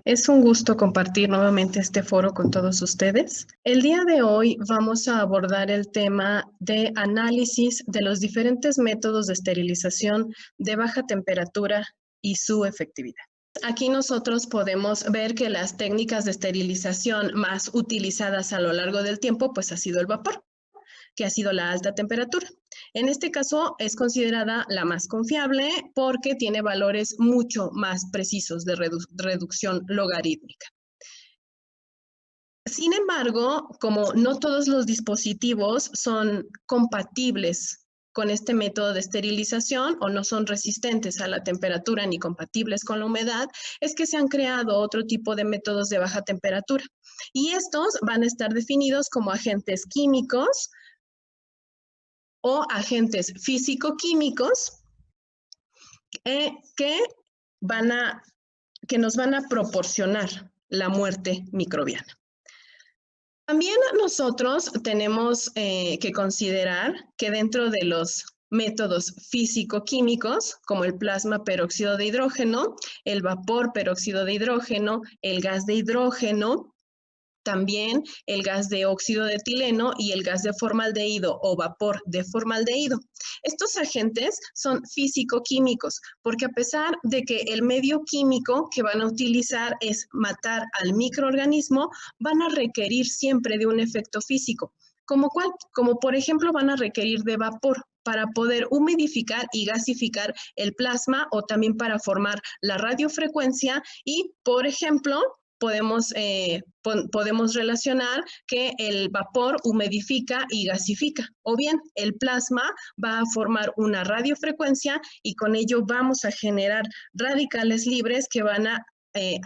Es un gusto compartir nuevamente este foro con todos ustedes. El día de hoy vamos a abordar el tema de análisis de los diferentes métodos de esterilización de baja temperatura y su efectividad. Aquí nosotros podemos ver que las técnicas de esterilización más utilizadas a lo largo del tiempo pues ha sido el vapor, que ha sido la alta temperatura. En este caso es considerada la más confiable porque tiene valores mucho más precisos de reducción logarítmica. Sin embargo, como no todos los dispositivos son compatibles con este método de esterilización o no son resistentes a la temperatura ni compatibles con la humedad, es que se han creado otro tipo de métodos de baja temperatura. Y estos van a estar definidos como agentes químicos o agentes físico-químicos que nos van a proporcionar la muerte microbiana. También nosotros tenemos que considerar que dentro de los métodos físico-químicos, como el plasma peróxido de hidrógeno, el vapor peróxido de hidrógeno, el gas de hidrógeno, también el gas de óxido de etileno y el gas de formaldehído o vapor de formaldehído. Estos agentes son físico-químicos porque a pesar de que el medio químico que van a utilizar es matar al microorganismo, van a requerir siempre de un efecto físico. ¿Como cuál? Como por ejemplo van a requerir de vapor para poder humidificar y gasificar el plasma o también para formar la radiofrecuencia y, por ejemplo, podemos relacionar que el vapor humidifica y gasifica, o bien el plasma va a formar una radiofrecuencia y con ello vamos a generar radicales libres que van a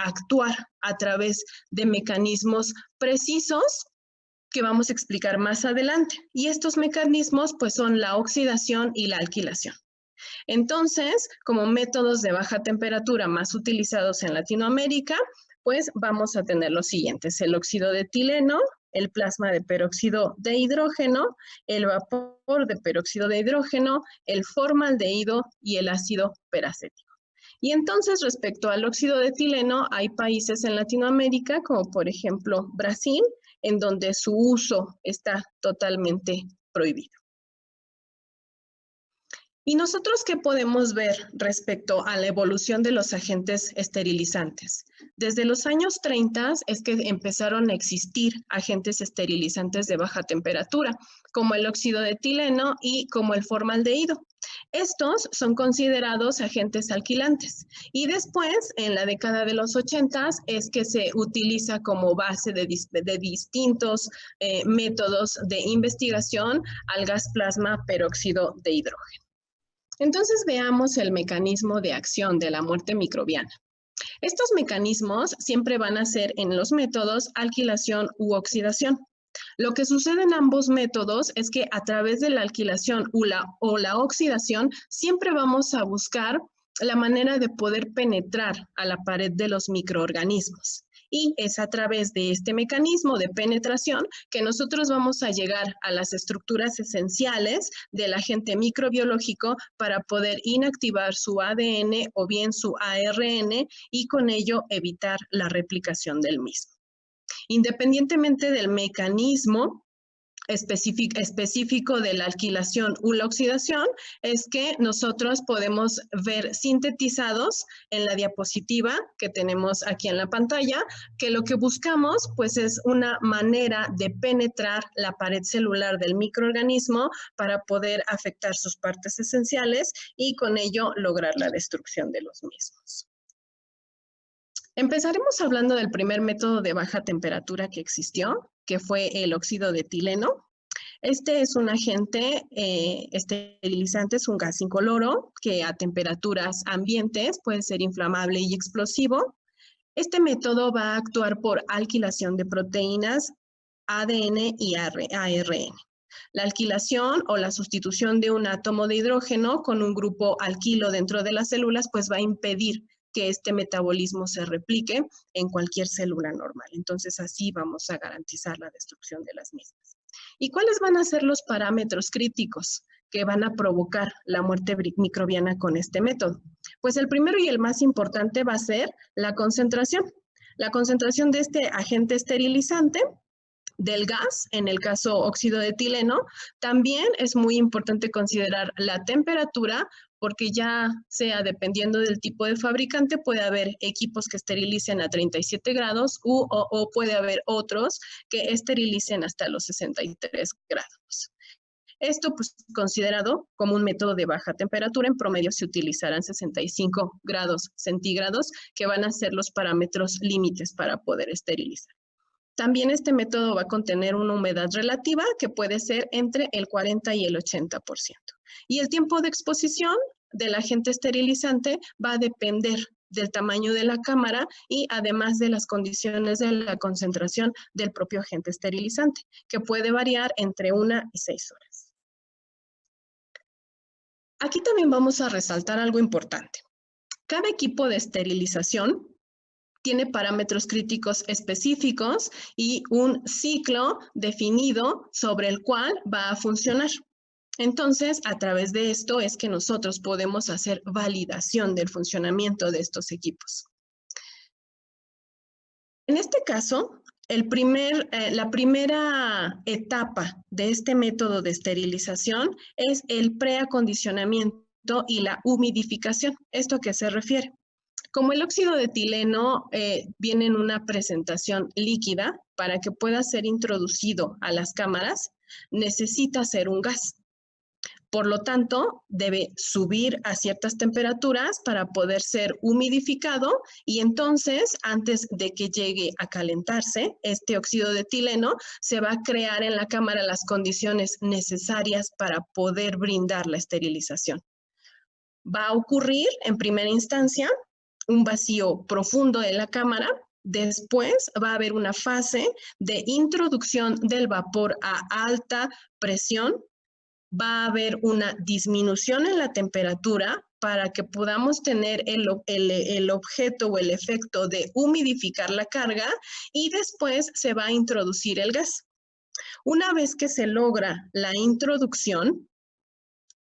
actuar a través de mecanismos precisos que vamos a explicar más adelante. Y estos mecanismos pues son la oxidación y la alquilación. Entonces, como métodos de baja temperatura más utilizados en Latinoamérica, pues vamos a tener los siguientes: el óxido de etileno, el plasma de peróxido de hidrógeno, el vapor de peróxido de hidrógeno, el formaldehído y el ácido peracético. Y entonces, respecto al óxido de etileno, hay países en Latinoamérica, como por ejemplo Brasil, en donde su uso está totalmente prohibido. ¿Y nosotros qué podemos ver respecto a la evolución de los agentes esterilizantes? Desde los años 30 es que empezaron a existir agentes esterilizantes de baja temperatura, como el óxido de etileno y como el formaldehído. Estos son considerados agentes alquilantes y después, en la década de los 80, es que se utiliza como base de distintos métodos de investigación al gas plasma peróxido de hidrógeno. Entonces veamos el mecanismo de acción de la muerte microbiana. Estos mecanismos siempre van a ser en los métodos alquilación u oxidación. Lo que sucede en ambos métodos es que a través de la alquilación o la oxidación siempre vamos a buscar la manera de poder penetrar a la pared de los microorganismos. Y es a través de este mecanismo de penetración que nosotros vamos a llegar a las estructuras esenciales del agente microbiológico para poder inactivar su ADN o bien su ARN y con ello evitar la replicación del mismo. Independientemente del mecanismo específico de la alquilación u la oxidación, es que nosotros podemos ver sintetizados en la diapositiva que tenemos aquí en la pantalla, que lo que buscamos pues es una manera de penetrar la pared celular del microorganismo para poder afectar sus partes esenciales y con ello lograr la destrucción de los mismos. Empezaremos hablando del primer método de baja temperatura que existió, que fue el óxido de etileno. Este es un agente esterilizante, es un gas incoloro que a temperaturas ambientes puede ser inflamable y explosivo. Este método va a actuar por alquilación de proteínas, ADN y ARN. La alquilación o la sustitución de un átomo de hidrógeno con un grupo alquilo dentro de las células pues va a impedir que este metabolismo se replique en cualquier célula normal. Entonces, así vamos a garantizar la destrucción de las mismas. ¿Y cuáles van a ser los parámetros críticos que van a provocar la muerte microbiana con este método? Pues el primero y el más importante va a ser la concentración. La concentración de este agente esterilizante del gas, en el caso óxido de etileno, también es muy importante considerar la temperatura, porque ya sea dependiendo del tipo de fabricante, puede haber equipos que esterilicen a 37 grados o puede haber otros que esterilicen hasta los 63 grados. Esto, pues, considerado como un método de baja temperatura, en promedio se utilizarán 65 grados centígrados, que van a ser los parámetros límites para poder esterilizar. También este método va a contener una humedad relativa que puede ser entre el 40 y el 80%. Y el tiempo de exposición del agente esterilizante va a depender del tamaño de la cámara y además de las condiciones de la concentración del propio agente esterilizante, que puede variar entre 1 y 6 horas. Aquí también vamos a resaltar algo importante. Cada equipo de esterilización tiene parámetros críticos específicos y un ciclo definido sobre el cual va a funcionar. Entonces, a través de esto es que nosotros podemos hacer validación del funcionamiento de estos equipos. En este caso, la primera etapa de este método de esterilización es el preacondicionamiento y la humidificación. ¿Esto a qué se refiere? Como el óxido de etileno viene en una presentación líquida, para que pueda ser introducido a las cámaras, necesita ser un gas. Por lo tanto, debe subir a ciertas temperaturas para poder ser humidificado y entonces, antes de que llegue a calentarse, este óxido de etileno se va a crear en la cámara las condiciones necesarias para poder brindar la esterilización. Va a ocurrir, en primera instancia, un vacío profundo de la cámara. Después va a haber una fase de introducción del vapor a alta presión. Va a haber una disminución en la temperatura para que podamos tener el objeto o el efecto de humidificar la carga y después se va a introducir el gas. Una vez que se logra la introducción,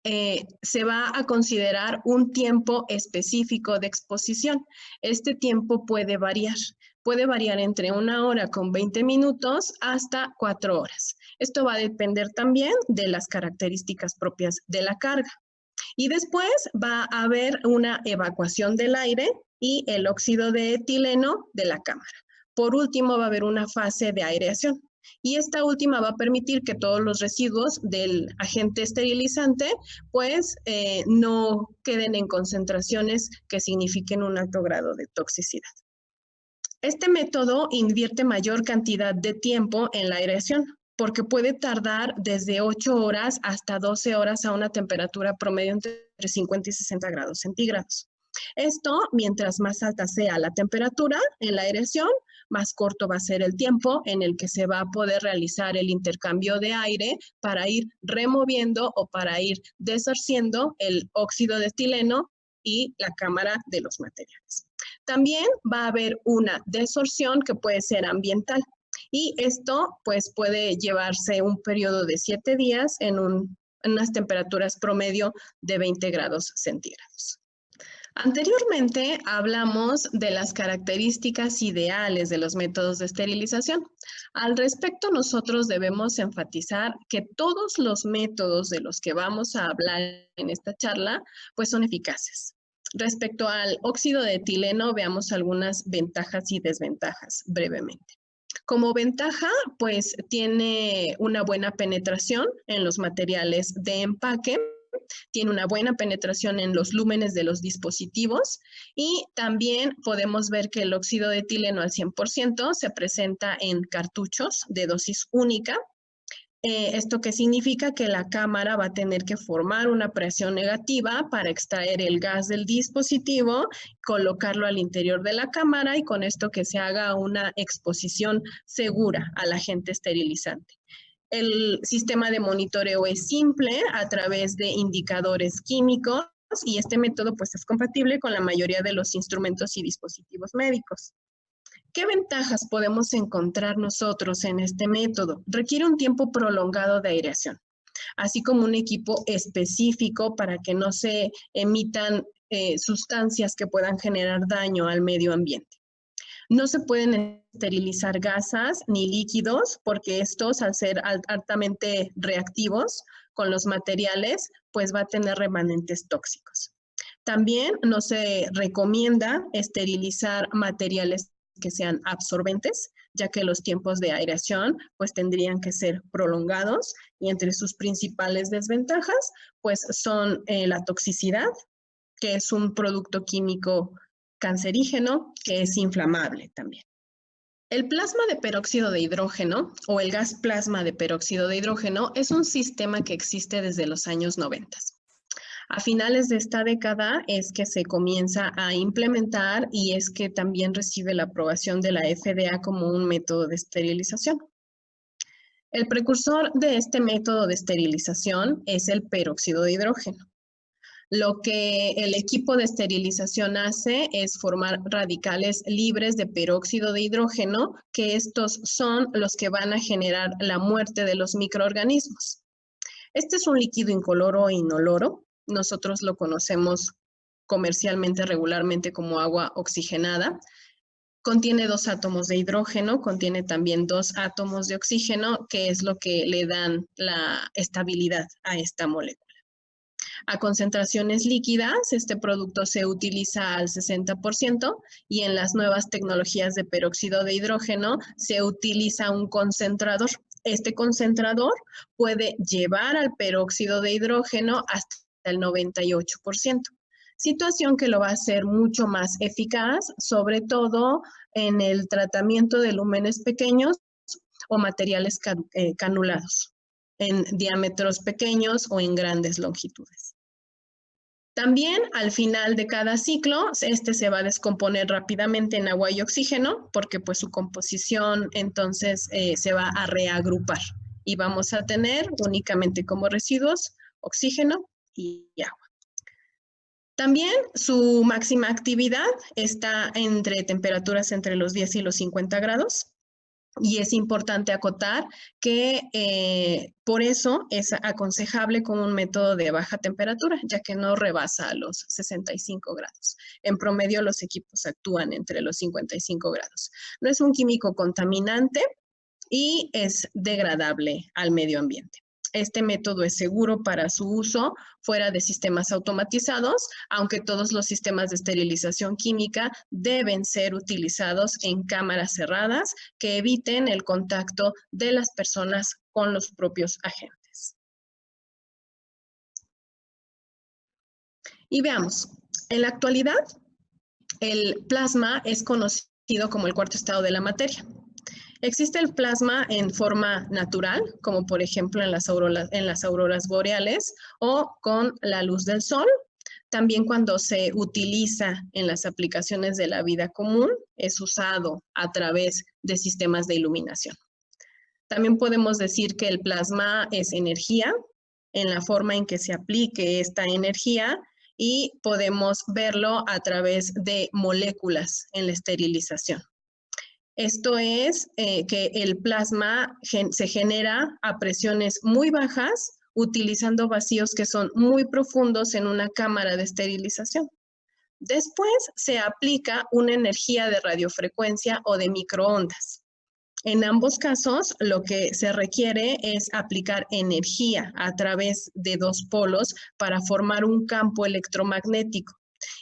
se va a considerar un tiempo específico de exposición. Este tiempo puede variar entre 1 hora con 20 minutos hasta 4 horas. Esto va a depender también de las características propias de la carga. Y después va a haber una evacuación del aire y el óxido de etileno de la cámara. Por último, va a haber una fase de aireación. Y esta última va a permitir que todos los residuos del agente esterilizante pues no queden en concentraciones que signifiquen un alto grado de toxicidad. Este método invierte mayor cantidad de tiempo en la aireación, porque puede tardar desde 8 horas hasta 12 horas a una temperatura promedio entre 50 y 60 grados centígrados. Esto, mientras más alta sea la temperatura en la aireación, más corto va a ser el tiempo en el que se va a poder realizar el intercambio de aire para ir removiendo o para ir deshaciendo el óxido de etileno y la cámara de los materiales. También va a haber una desorción que puede ser ambiental y esto pues puede llevarse un periodo de 7 días en unas temperaturas promedio de 20 grados centígrados. Anteriormente hablamos de las características ideales de los métodos de esterilización. Al respecto, nosotros debemos enfatizar que todos los métodos de los que vamos a hablar en esta charla, pues son eficaces. Respecto al óxido de etileno, veamos algunas ventajas y desventajas brevemente. Como ventaja, pues tiene una buena penetración en los materiales de empaque, tiene una buena penetración en los lúmenes de los dispositivos y también podemos ver que el óxido de etileno al 100% se presenta en cartuchos de dosis única. ¿Esto qué significa? Que la cámara va a tener que formar una presión negativa para extraer el gas del dispositivo, colocarlo al interior de la cámara y con esto que se haga una exposición segura al agente esterilizante. El sistema de monitoreo es simple a través de indicadores químicos y este método pues es compatible con la mayoría de los instrumentos y dispositivos médicos. ¿Qué ventajas podemos encontrar nosotros en este método? Requiere un tiempo prolongado de aireación, así como un equipo específico para que no se emitan sustancias que puedan generar daño al medio ambiente. No se pueden esterilizar gasas ni líquidos porque estos, al ser altamente reactivos con los materiales, pues va a tener remanentes tóxicos. También no se recomienda esterilizar materiales que sean absorbentes, ya que los tiempos de aireación pues tendrían que ser prolongados y entre sus principales desventajas pues son la toxicidad, que es un producto químico cancerígeno que es inflamable también. El plasma de peróxido de hidrógeno o el gas plasma de peróxido de hidrógeno es un sistema que existe desde los años 90. A finales de esta década es que se comienza a implementar y es que también recibe la aprobación de la FDA como un método de esterilización. El precursor de este método de esterilización es el peróxido de hidrógeno. Lo que el equipo de esterilización hace es formar radicales libres de peróxido de hidrógeno, que estos son los que van a generar la muerte de los microorganismos. Este es un líquido incoloro e inoloro. Nosotros lo conocemos comercialmente regularmente como agua oxigenada. Contiene 2 átomos de hidrógeno, contiene también 2 átomos de oxígeno, que es lo que le dan la estabilidad a esta molécula. A concentraciones líquidas, este producto se utiliza al 60% y en las nuevas tecnologías de peróxido de hidrógeno se utiliza un concentrador. Este concentrador puede llevar al peróxido de hidrógeno hasta el 98%, situación que lo va a hacer mucho más eficaz, sobre todo en el tratamiento de lúmenes pequeños o materiales canulados, en diámetros pequeños o en grandes longitudes. También al final de cada ciclo, este se va a descomponer rápidamente en agua y oxígeno porque pues su composición entonces se va a reagrupar y vamos a tener únicamente como residuos oxígeno y agua. También su máxima actividad está entre temperaturas entre los 10 y los 50 grados. Y es importante acotar que por eso es aconsejable con un método de baja temperatura, ya que no rebasa los 65 grados. En promedio, los equipos actúan entre los 55 grados. No es un químico contaminante y es degradable al medio ambiente. Este método es seguro para su uso fuera de sistemas automatizados, aunque todos los sistemas de esterilización química deben ser utilizados en cámaras cerradas que eviten el contacto de las personas con los propios agentes. Y veamos, en la actualidad, el plasma es conocido como el cuarto estado de la materia. Existe el plasma en forma natural, como por ejemplo en las auroras boreales o con la luz del sol. También cuando se utiliza en las aplicaciones de la vida común, es usado a través de sistemas de iluminación. También podemos decir que el plasma es energía en la forma en que se aplique esta energía y podemos verlo a través de moléculas en la esterilización. Esto es que el plasma se genera a presiones muy bajas utilizando vacíos que son muy profundos en una cámara de esterilización. Después se aplica una energía de radiofrecuencia o de microondas. En ambos casos, lo que se requiere es aplicar energía a través de 2 polos para formar un campo electromagnético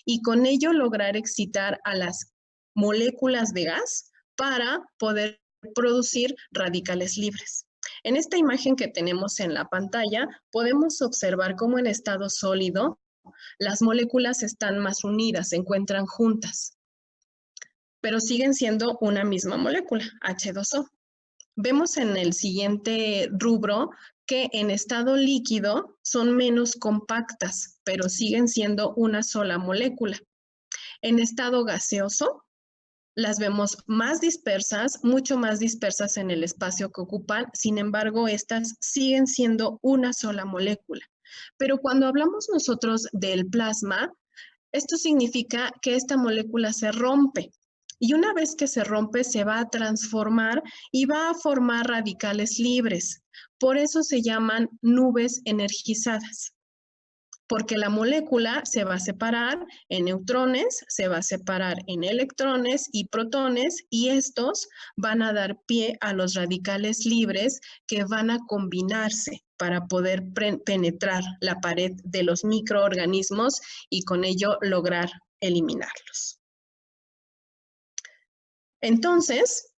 y con ello lograr excitar a las moléculas de gas para poder producir radicales libres. En esta imagen que tenemos en la pantalla, podemos observar cómo en estado sólido las moléculas están más unidas, se encuentran juntas, pero siguen siendo una misma molécula, H2O. Vemos en el siguiente rubro que en estado líquido son menos compactas, pero siguen siendo una sola molécula. En estado gaseoso, las vemos más dispersas, mucho más dispersas en el espacio que ocupan, sin embargo, estas siguen siendo una sola molécula. Pero cuando hablamos nosotros del plasma, esto significa que esta molécula se rompe. Y una vez que se rompe, se va a transformar y va a formar radicales libres. Por eso se llaman nubes energizadas. porque la molécula se va a separar en neutrones, se va a separar en electrones y protones, y estos van a dar pie a los radicales libres que van a combinarse para poder penetrar la pared de los microorganismos y con ello lograr eliminarlos. Entonces,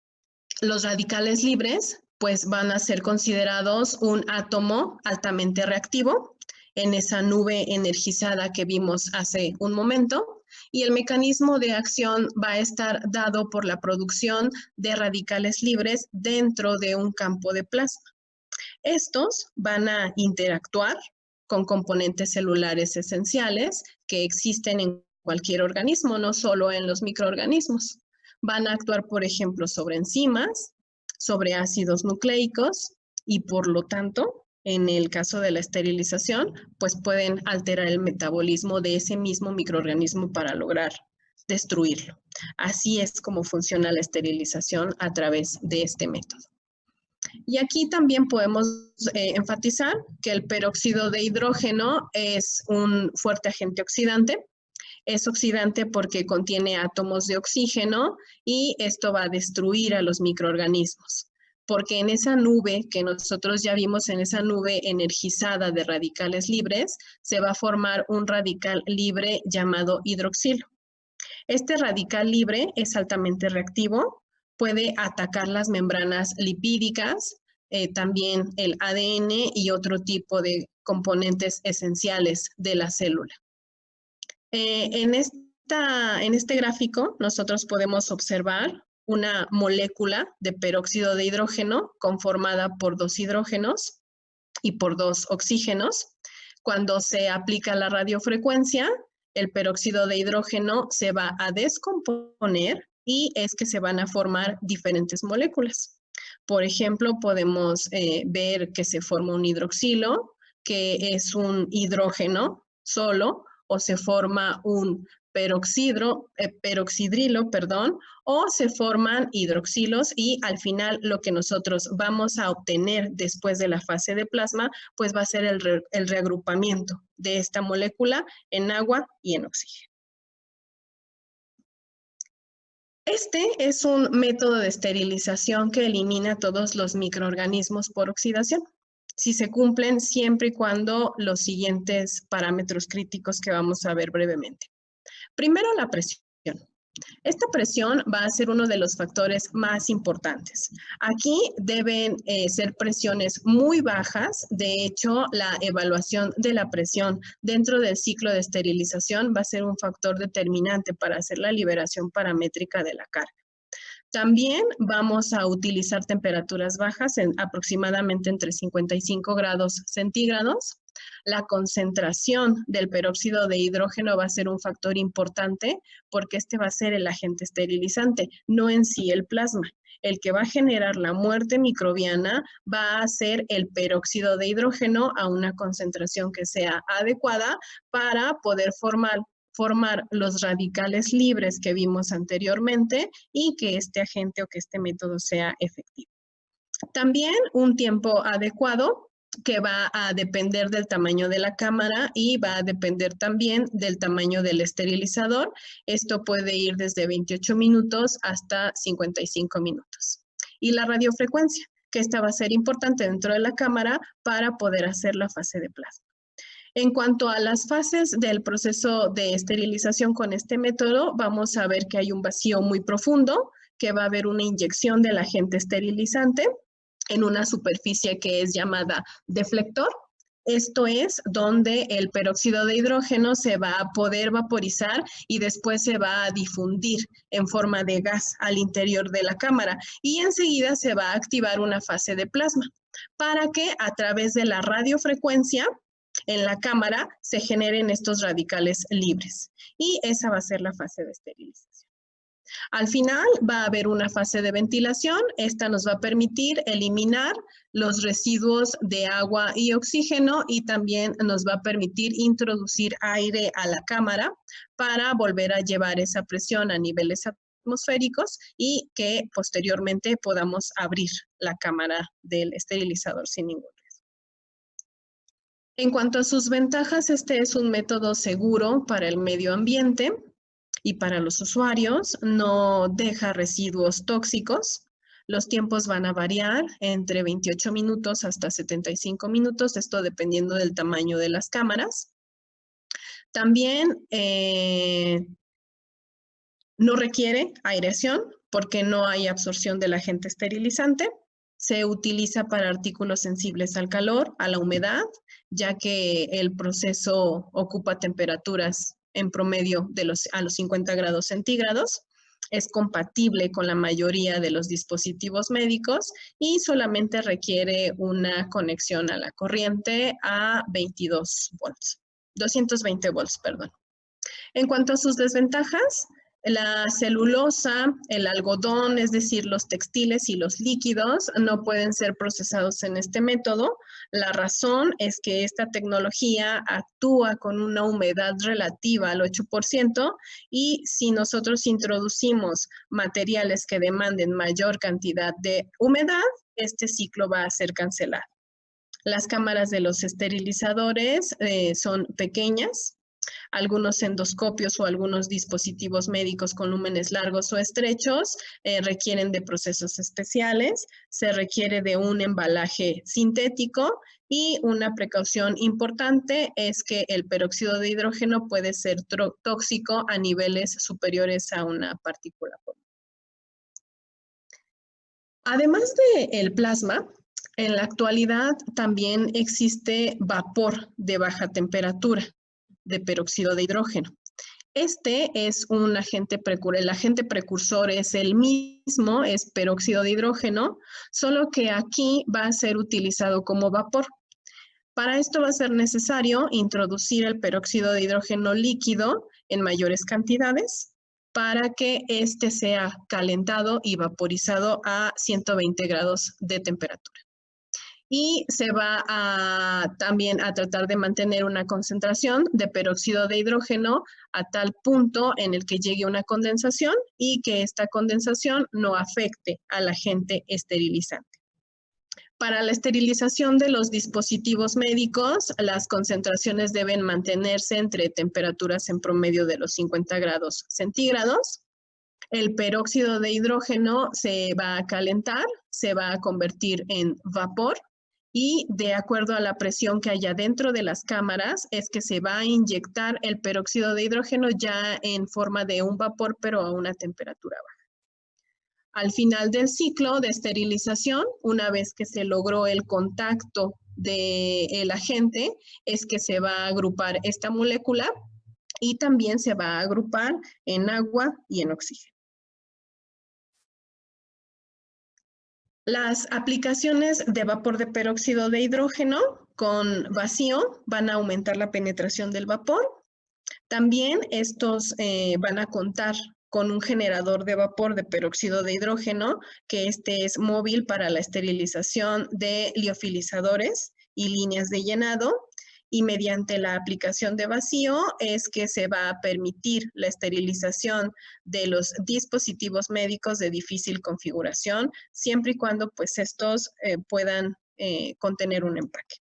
los radicales libres pues van a ser considerados un átomo altamente reactivo en esa nube energizada que vimos hace un momento, y el mecanismo de acción va a estar dado por la producción de radicales libres dentro de un campo de plasma. Estos van a interactuar con componentes celulares esenciales que existen en cualquier organismo, no solo en los microorganismos. Van a actuar, por ejemplo, sobre enzimas, sobre ácidos nucleicos y, por lo tanto, en el caso de la esterilización, pues pueden alterar el metabolismo de ese mismo microorganismo para lograr destruirlo. Así es como funciona la esterilización a través de este método. Y aquí también podemos enfatizar que el peróxido de hidrógeno es un fuerte agente oxidante. Es oxidante porque contiene átomos de oxígeno y esto va a destruir a los microorganismos. Porque en esa nube que nosotros ya vimos, en esa nube energizada de radicales libres, se va a formar un radical libre llamado hidroxilo. Este radical libre es altamente reactivo, puede atacar las membranas lipídicas, también el ADN y otro tipo de componentes esenciales de la célula. En este gráfico nosotros podemos observar una molécula de peróxido de hidrógeno conformada por 2 hidrógenos y por 2 oxígenos. Cuando se aplica la radiofrecuencia, el peróxido de hidrógeno se va a descomponer y es que se van a formar diferentes moléculas. Por ejemplo, podemos ver que se forma un hidroxilo, que es un hidrógeno solo, o se forma un peroxidrilo, o se forman hidroxilos, y al final lo que nosotros vamos a obtener después de la fase de plasma, pues va a ser el reagrupamiento de esta molécula en agua y en oxígeno. Este es un método de esterilización que elimina todos los microorganismos por oxidación, si se cumplen siempre y cuando los siguientes parámetros críticos que vamos a ver brevemente. Primero, la presión. Esta presión va a ser uno de los factores más importantes. Aquí deben ser presiones muy bajas. De hecho, la evaluación de la presión dentro del ciclo de esterilización va a ser un factor determinante para hacer la liberación paramétrica de la carga. También vamos a utilizar temperaturas bajas, aproximadamente entre 55 grados centígrados. La concentración del peróxido de hidrógeno va a ser un factor importante porque este va a ser el agente esterilizante, no en sí el plasma. El que va a generar la muerte microbiana va a ser el peróxido de hidrógeno a una concentración que sea adecuada para poder formar los radicales libres que vimos anteriormente y que este agente o que este método sea efectivo. También un tiempo adecuado que va a depender del tamaño de la cámara y va a depender también del tamaño del esterilizador. Esto puede ir desde 28 minutos hasta 55 minutos. Y la radiofrecuencia, que esta va a ser importante dentro de la cámara para poder hacer la fase de plasma. En cuanto a las fases del proceso de esterilización con este método, vamos a ver que hay un vacío muy profundo, que va a haber una inyección del agente esterilizante en una superficie que es llamada deflector. Esto es donde el peróxido de hidrógeno se va a poder vaporizar y después se va a difundir en forma de gas al interior de la cámara, y enseguida se va a activar una fase de plasma para que a través de la radiofrecuencia en la cámara se generen estos radicales libres, y esa va a ser la fase de esterilización. Al final va a haber una fase de ventilación. Esta nos va a permitir eliminar los residuos de agua y oxígeno, y también nos va a permitir introducir aire a la cámara para volver a llevar esa presión a niveles atmosféricos y que posteriormente podamos abrir la cámara del esterilizador sin ningún riesgo. En cuanto a sus ventajas, este es un método seguro para el medio ambiente y para los usuarios, no deja residuos tóxicos. Los tiempos van a variar entre 28 minutos hasta 75 minutos, esto dependiendo del tamaño de las cámaras. También no requiere aireación porque no hay absorción del agente esterilizante. Se utiliza para artículos sensibles al calor, a la humedad, ya que el proceso ocupa temperaturas en promedio a los 50 grados centígrados. Es compatible con la mayoría de los dispositivos médicos y solamente requiere una conexión a la corriente a 220 volts, perdón. En cuanto a sus desventajas, la celulosa, el algodón, es decir, los textiles y los líquidos, no pueden ser procesados en este método. La razón es que esta tecnología actúa con una humedad relativa al 8% y si nosotros introducimos materiales que demanden mayor cantidad de humedad, este ciclo va a ser cancelado. Las cámaras de los esterilizadores son pequeñas. Algunos endoscopios o algunos dispositivos médicos con lúmenes largos o estrechos requieren de procesos especiales, se requiere de un embalaje sintético y una precaución importante es que el peróxido de hidrógeno puede ser tóxico a niveles superiores a una partícula. Además del plasma, en la actualidad también existe vapor de baja temperatura de peróxido de hidrógeno. Este es un agente precursor, el agente precursor es el mismo, es peróxido de hidrógeno, solo que aquí va a ser utilizado como vapor. Para esto va a ser necesario introducir el peróxido de hidrógeno líquido en mayores cantidades para que éste sea calentado y vaporizado a 120 grados de temperatura. Y se va también a tratar de mantener una concentración de peróxido de hidrógeno a tal punto en el que llegue una condensación y que esta condensación no afecte al agente esterilizante. Para la esterilización de los dispositivos médicos, las concentraciones deben mantenerse entre temperaturas en promedio de los 50 grados centígrados. El peróxido de hidrógeno se va a calentar, se va a convertir en vapor y de acuerdo a la presión que haya dentro de las cámaras es que se va a inyectar el peróxido de hidrógeno ya en forma de un vapor, pero a una temperatura baja. Al final del ciclo de esterilización, una vez que se logró el contacto del agente, es que se va a agrupar esta molécula y también se va a agrupar en agua y en oxígeno. Las aplicaciones de vapor de peróxido de hidrógeno con vacío van a aumentar la penetración del vapor. También estos van a contar con un generador de vapor de peróxido de hidrógeno, que este es móvil para la esterilización de liofilizadores y líneas de llenado. Y mediante la aplicación de vacío es que se va a permitir la esterilización de los dispositivos médicos de difícil configuración, siempre y cuando pues estos puedan contener un empaque.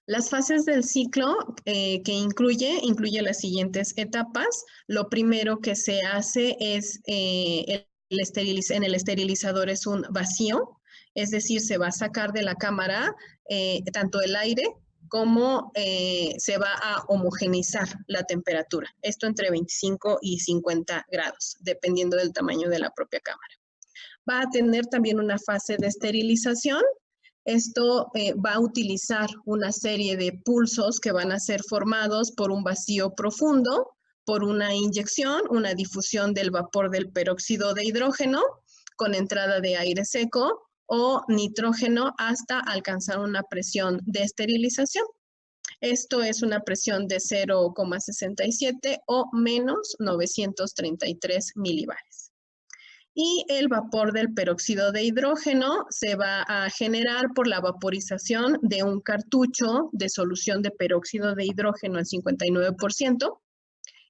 Las fases del ciclo que incluye las siguientes etapas. Lo primero que se hace es, en el esterilizador es un vacío, es decir, se va a sacar de la cámara tanto el aire como se va a homogeneizar la temperatura. Esto entre 25 y 50 grados, dependiendo del tamaño de la propia cámara. Va a tener también una fase de esterilización. Esto va a utilizar una serie de pulsos que van a ser formados por un vacío profundo, por una inyección, una difusión del vapor del peróxido de hidrógeno con entrada de aire seco o nitrógeno hasta alcanzar una presión de esterilización. Esto es una presión de 0,67 o menos 933 milibares. Y el vapor del peróxido de hidrógeno se va a generar por la vaporización de un cartucho de solución de peróxido de hidrógeno al 59%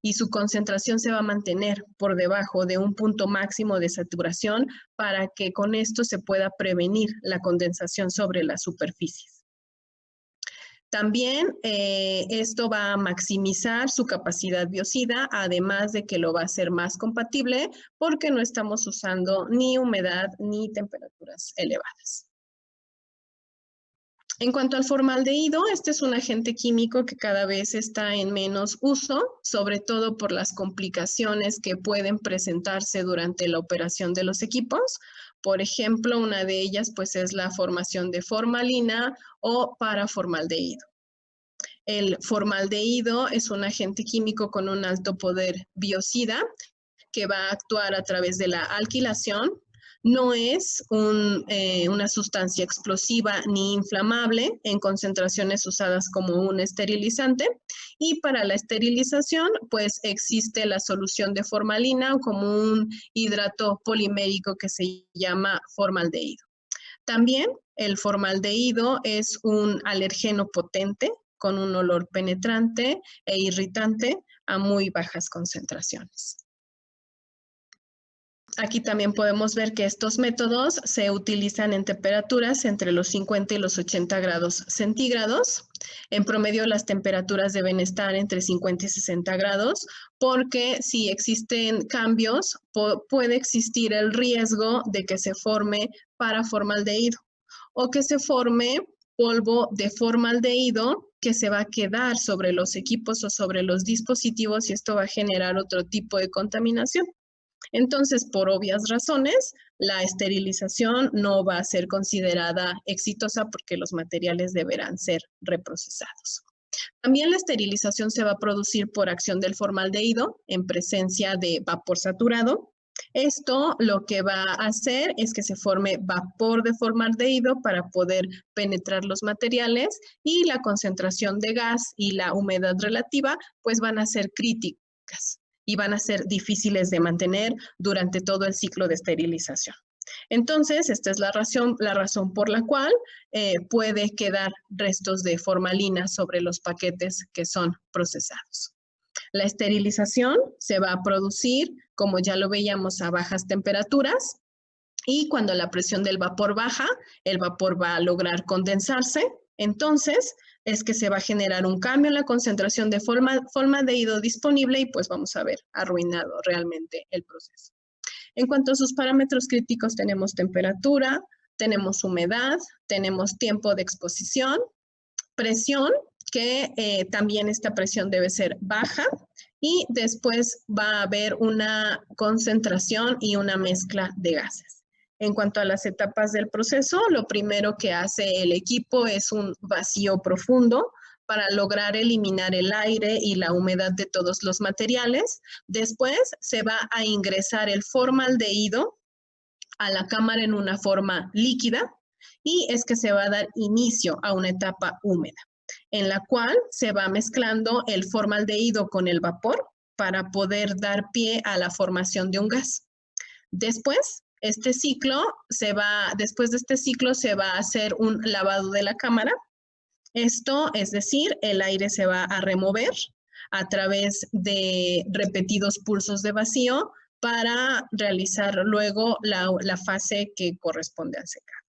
y su concentración se va a mantener por debajo de un punto máximo de saturación para que con esto se pueda prevenir la condensación sobre las superficies. También esto va a maximizar su capacidad biocida, además de que lo va a hacer más compatible porque no estamos usando ni humedad ni temperaturas elevadas. En cuanto al formaldehído, este es un agente químico que cada vez está en menos uso, sobre todo por las complicaciones que pueden presentarse durante la operación de los equipos. Por ejemplo, una de ellas pues, es la formación de formalina o paraformaldehído. El formaldehído es un agente químico con un alto poder biocida que va a actuar a través de la alquilación. No es una sustancia explosiva ni inflamable en concentraciones usadas como un esterilizante. Y para la esterilización, pues existe la solución de formalina como un hidrato polimérico que se llama formaldehído. También el formaldehído es un alergeno potente con un olor penetrante e irritante a muy bajas concentraciones. Aquí también podemos ver que estos métodos se utilizan en temperaturas entre los 50 y los 80 grados centígrados. En promedio, las temperaturas deben estar entre 50 y 60 grados, porque si existen cambios, puede existir el riesgo de que se forme paraformaldehído o que se forme polvo de formaldehído que se va a quedar sobre los equipos o sobre los dispositivos y esto va a generar otro tipo de contaminación. Entonces, por obvias razones, la esterilización no va a ser considerada exitosa porque los materiales deberán ser reprocesados. También la esterilización se va a producir por acción del formaldehído en presencia de vapor saturado. Esto lo que va a hacer es que se forme vapor de formaldehído para poder penetrar los materiales y la concentración de gas y la humedad relativa pues van a ser críticas y van a ser difíciles de mantener durante todo el ciclo de esterilización. Entonces, esta es la razón por la cual puede quedar restos de formalina sobre los paquetes que son procesados. La esterilización se va a producir, como ya lo veíamos, a bajas temperaturas y cuando la presión del vapor baja, el vapor va a lograr condensarse. Entonces, es que se va a generar un cambio en la concentración de formaldehído disponible y pues vamos a ver arruinado realmente el proceso. En cuanto a sus parámetros críticos, tenemos temperatura, tenemos humedad, tenemos tiempo de exposición, presión, que también esta presión debe ser baja y después va a haber una concentración y una mezcla de gases. En cuanto a las etapas del proceso, lo primero que hace el equipo es un vacío profundo para lograr eliminar el aire y la humedad de todos los materiales. Después se va a ingresar el formaldehído a la cámara en una forma líquida y es que se va a dar inicio a una etapa húmeda, en la cual se va mezclando el formaldehído con el vapor para poder dar pie a la formación de un gas. Después de este ciclo se va a hacer un lavado de la cámara. Esto es decir, el aire se va a remover a través de repetidos pulsos de vacío para realizar luego la fase que corresponde al secado.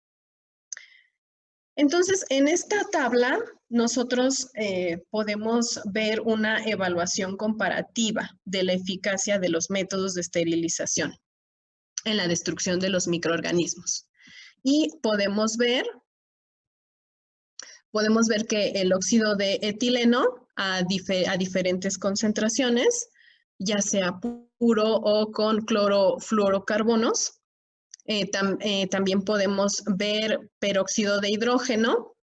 Entonces, en esta tabla nosotros podemos ver una evaluación comparativa de la eficacia de los métodos de esterilización en la destrucción de los microorganismos. Y podemos ver que el óxido de etileno a diferentes concentraciones, ya sea puro o con clorofluorocarbonos, también podemos ver peróxido de hidrógeno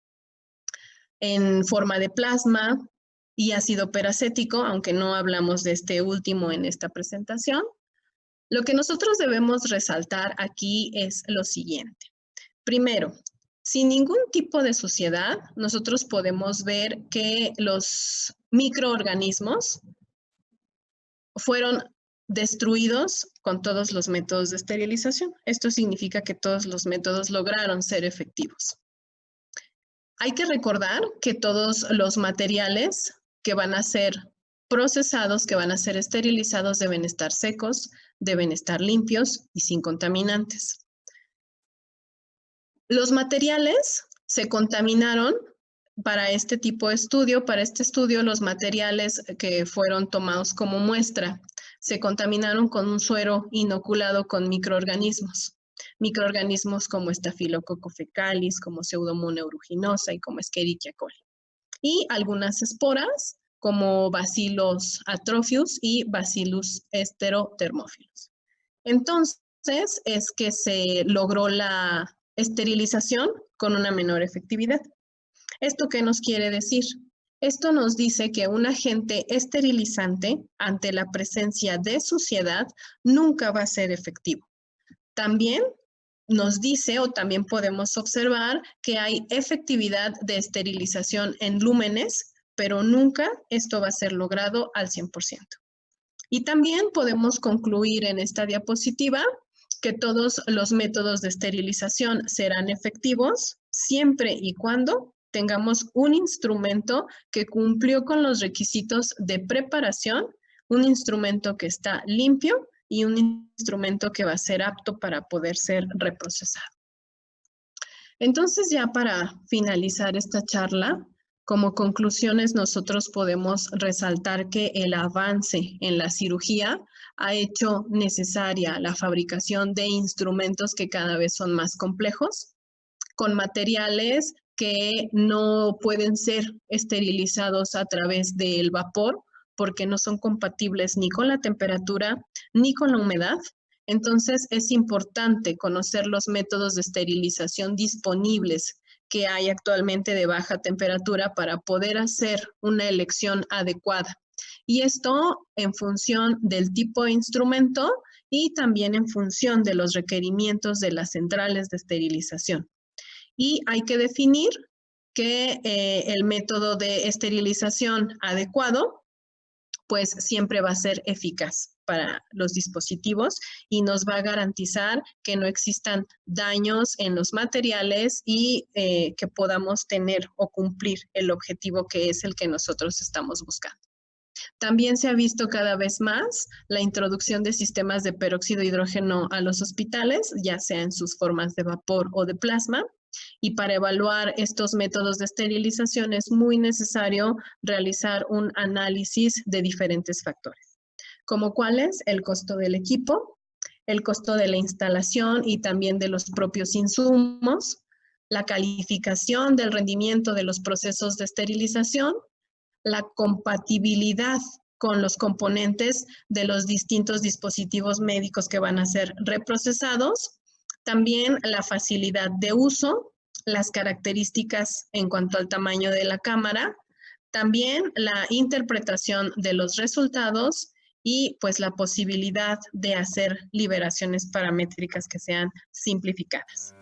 en forma de plasma y ácido peracético, aunque no hablamos de este último en esta presentación. Lo que nosotros debemos resaltar aquí es lo siguiente. Primero, sin ningún tipo de suciedad, nosotros podemos ver que los microorganismos fueron destruidos con todos los métodos de esterilización. Esto significa que todos los métodos lograron ser efectivos. Hay que recordar que todos los materiales que van a ser procesados, que van a ser esterilizados, deben estar secos, deben estar limpios y sin contaminantes. Los materiales se contaminaron para este tipo de estudio. Para este estudio, los materiales que fueron tomados como muestra se contaminaron con un suero inoculado con microorganismos. Microorganismos como Staphylococcus fecalis, como Pseudomonas aeruginosa y como Escherichia coli. Y algunas esporas como Bacillus atrophius y Bacillus enterothermophilus. Entonces, es que se logró la esterilización con una menor efectividad. ¿Esto qué nos quiere decir? Esto nos dice que un agente esterilizante ante la presencia de suciedad nunca va a ser efectivo. También nos dice, o también podemos observar, que hay efectividad de esterilización en lúmenes, pero nunca esto va a ser logrado al 100%. Y también podemos concluir en esta diapositiva que todos los métodos de esterilización serán efectivos siempre y cuando tengamos un instrumento que cumplió con los requisitos de preparación, un instrumento que está limpio y un instrumento que va a ser apto para poder ser reprocesado. Entonces, ya para finalizar esta charla, como conclusiones nosotros podemos resaltar que el avance en la cirugía ha hecho necesaria la fabricación de instrumentos que cada vez son más complejos, con materiales que no pueden ser esterilizados a través del vapor porque no son compatibles ni con la temperatura ni con la humedad. Entonces es importante conocer los métodos de esterilización disponibles que hay actualmente de baja temperatura para poder hacer una elección adecuada. Y esto en función del tipo de instrumento y también en función de los requerimientos de las centrales de esterilización. Y hay que definir que el método de esterilización adecuado pues siempre va a ser eficaz para los dispositivos y nos va a garantizar que no existan daños en los materiales y que podamos tener o cumplir el objetivo que es el que nosotros estamos buscando. También se ha visto cada vez más la introducción de sistemas de peróxido de hidrógeno a los hospitales, ya sea en sus formas de vapor o de plasma. Y para evaluar estos métodos de esterilización es muy necesario realizar un análisis de diferentes factores, como cuáles: el costo del equipo, el costo de la instalación y también de los propios insumos, la calificación del rendimiento de los procesos de esterilización, la compatibilidad con los componentes de los distintos dispositivos médicos que van a ser reprocesados, también la facilidad de uso, las características en cuanto al tamaño de la cámara, también la interpretación de los resultados y pues la posibilidad de hacer liberaciones paramétricas que sean simplificadas.